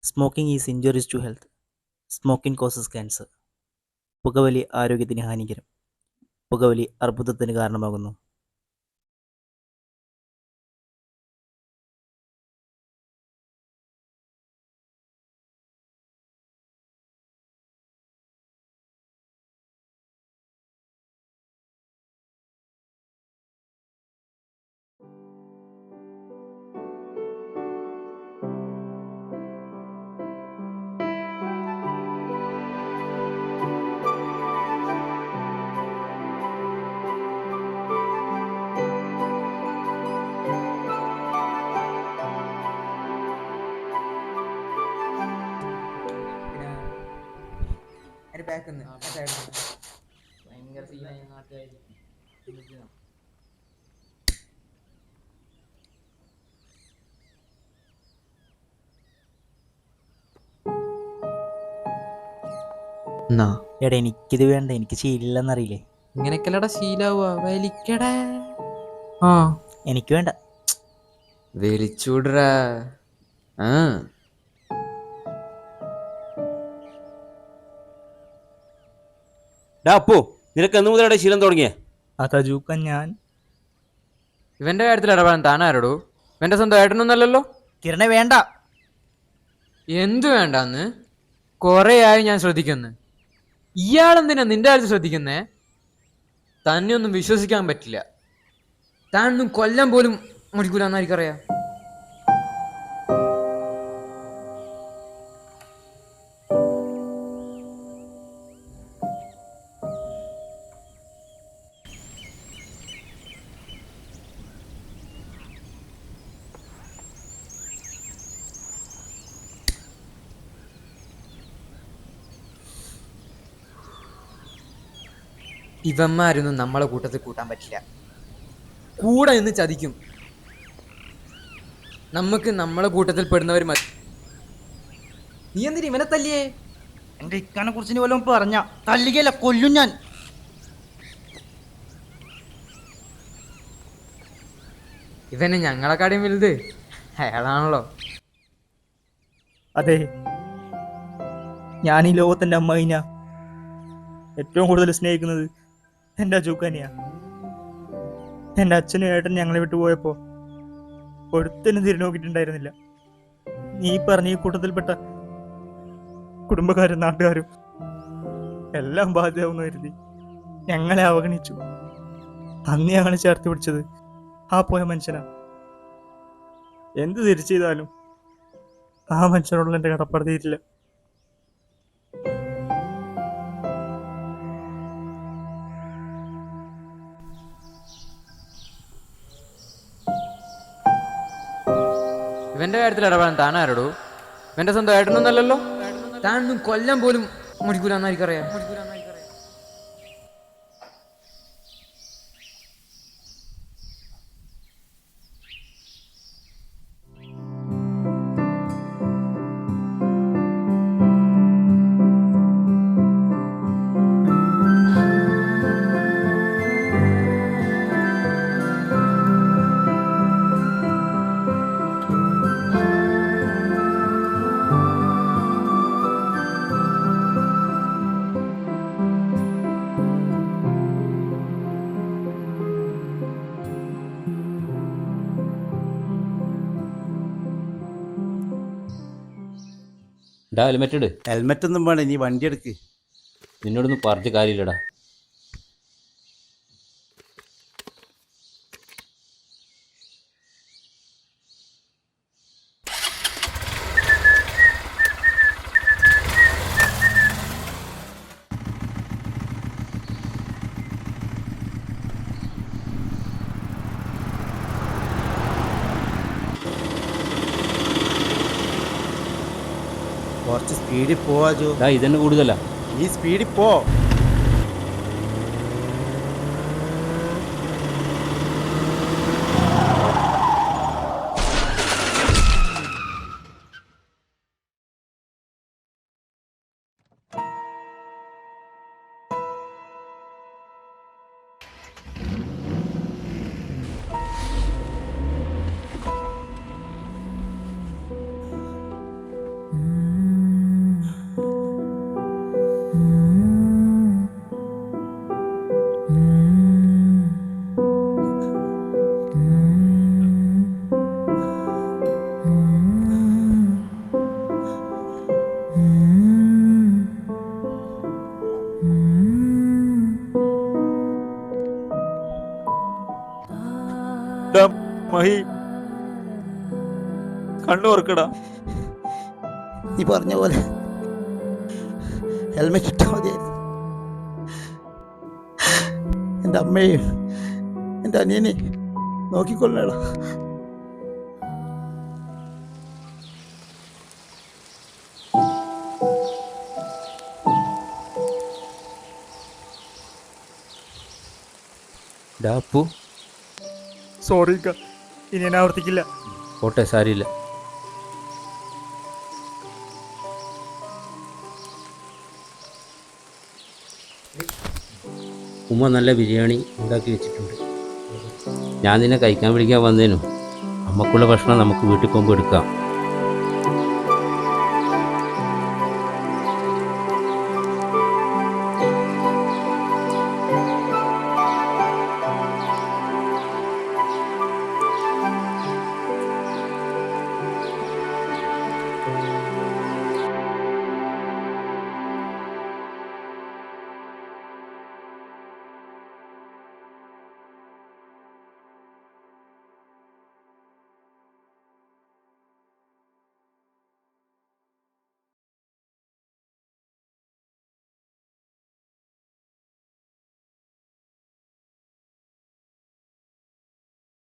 Smoking is injuries to health. Smoking causes cancer. പുകവലി ആരോഗ്യത്തിന് ഹാനികരം. പുകവലി അർബുദത്തിന് കാരണമാകുന്നു. ഭയങ്കര സീനായി നാട്ടുകാർ. എടാ എനിക്കിത് വേണ്ട, എനിക്ക് ശീലില്ലെന്നറിയില്ലേ. ഇങ്ങനെയൊക്കെല്ലടാ ശീലാവുക. വലിക്കടാ. ആ എനിക്ക് വേണ്ട. വലിച്ചൂടറാ. ആ അപ്പോ നിനക്ക് എന്ന് മുതലടെ ശീലം തുടങ്ങിയ? അതാ ജൂക്കൻ ഞാൻ. ഇവന്റെ കാര്യത്തിൽ ഇടപെടാൻ താനാരോടോ? ഇവന്റെ സ്വന്തം ഏട്ടനൊന്നല്ലല്ലോ. കിരണേ വേണ്ട. എന്തു വേണ്ടാന്ന്? കൊറേ ആയി ഞാൻ ശ്രദ്ധിക്കുന്നു. ഇയാളെന്തിനാ നിന്റെ കാര്യത്തിൽ ശ്രദ്ധിക്കുന്നേ? തന്നെ ഒന്നും വിശ്വസിക്കാൻ പറ്റില്ല. താനൊന്നും കൊല്ലം പോലും മടിക്കൂലെന്ന് എനിക്കറിയാം. ഇവന്മാരൊന്നും നമ്മളെ കൂട്ടത്തിൽ കൂട്ടാൻ പറ്റില്ല. കൂടെ നിന്ന് ചതിക്കും. നമുക്ക് നമ്മളെ കൂട്ടത്തിൽ പെടുന്നവർ മതി. നീ എന്തിനാ ഇവനെ തല്ലിയേ? എന്റെ ഇക്കാനെ കുറിച്ച് വല്ലതും പറഞ്ഞ തല്ലികയല്ല, കൊല്ലും ഞാൻ. ഇവനെ ഞങ്ങളെക്കാടിയും വലുത് അയാളാണല്ലോ. അതെ, ഞാൻ ഈ ലോകത്തിന്റെ അമ്മയിനാ ഏറ്റവും കൂടുതൽ സ്നേഹിക്കുന്നത് എൻ്റെ ജൂക്കാനെയാ. എൻ്റെ അച്ഛനും ഏട്ടൻ ഞങ്ങളെ വിട്ടു പോയപ്പോ ഒരുത്തനും തിരിഞ്ഞോക്കിയിട്ടുണ്ടായിരുന്നില്ല. നീ പറഞ്ഞ ഈ കൂട്ടത്തിൽപ്പെട്ട കുടുംബക്കാരും നാട്ടുകാരും എല്ലാം ബാധ്യമാവുന്ന കരുതി ഞങ്ങളെ അവഗണിച്ചു. അന്ന് ഞങ്ങളെ ചേർത്ത് പിടിച്ചത് ആ പോയ മനുഷ്യനാ. എന്ത് തിരിച്ചു ചെയ്താലും ആ മനുഷ്യനോടുള്ള എൻ്റെ കടപ്പാട് തീരില്ല. ഇവന്റെ കാര്യത്തിൽ ഇടപെടാൻ താനാരോടോ? ഇവന്റെ സ്വന്തം ഏട്ടനൊന്നല്ലല്ലോ. താനൊന്നും കൊല്ലം പോലും മടിക്കൂലെന്ന് എനിക്കറിയാം. ഹെൽമെറ്റ് ഇട്. ഹെൽമെറ്റ് ഒന്നും വേണ്ട, നീ വണ്ടി എടുക്ക്. നിന്നോടൊന്നും പറഞ്ഞ കാര്യമില്ലടാ. കുറച്ച് സ്പീഡിൽ പോവാ ജോ. ഇതന്നെ കൂടുതലാ. നീ സ്പീഡിൽ പോ. കണ്ണു ഓർക്കടാ. നീ പറഞ്ഞ പോലെ ഹെൽമെറ്റ് ഇട്ടാൽ മതിയായിരുന്നു. എൻ്റെ അമ്മയെയും എൻ്റെ അനിയനെയും നോക്കിക്കൊള്ളേടാ. അപ്പു സോറി ഇക്ക, ഇനി ഞാൻ ആവർത്തിക്കില്ല. പോട്ടെ, സാരിയില്ല. ഉമ്മ നല്ല ബിരിയാണി ഉണ്ടാക്കി വെച്ചിട്ടുണ്ട്. ഞാൻ നിന്നെ കഴിക്കാൻ വിളിക്കാൻ വന്നേനു. അമ്മക്കുള്ള ഭക്ഷണം നമുക്ക് വീട്ടിൽ പോകുമ്പോൾ എടുക്കാം.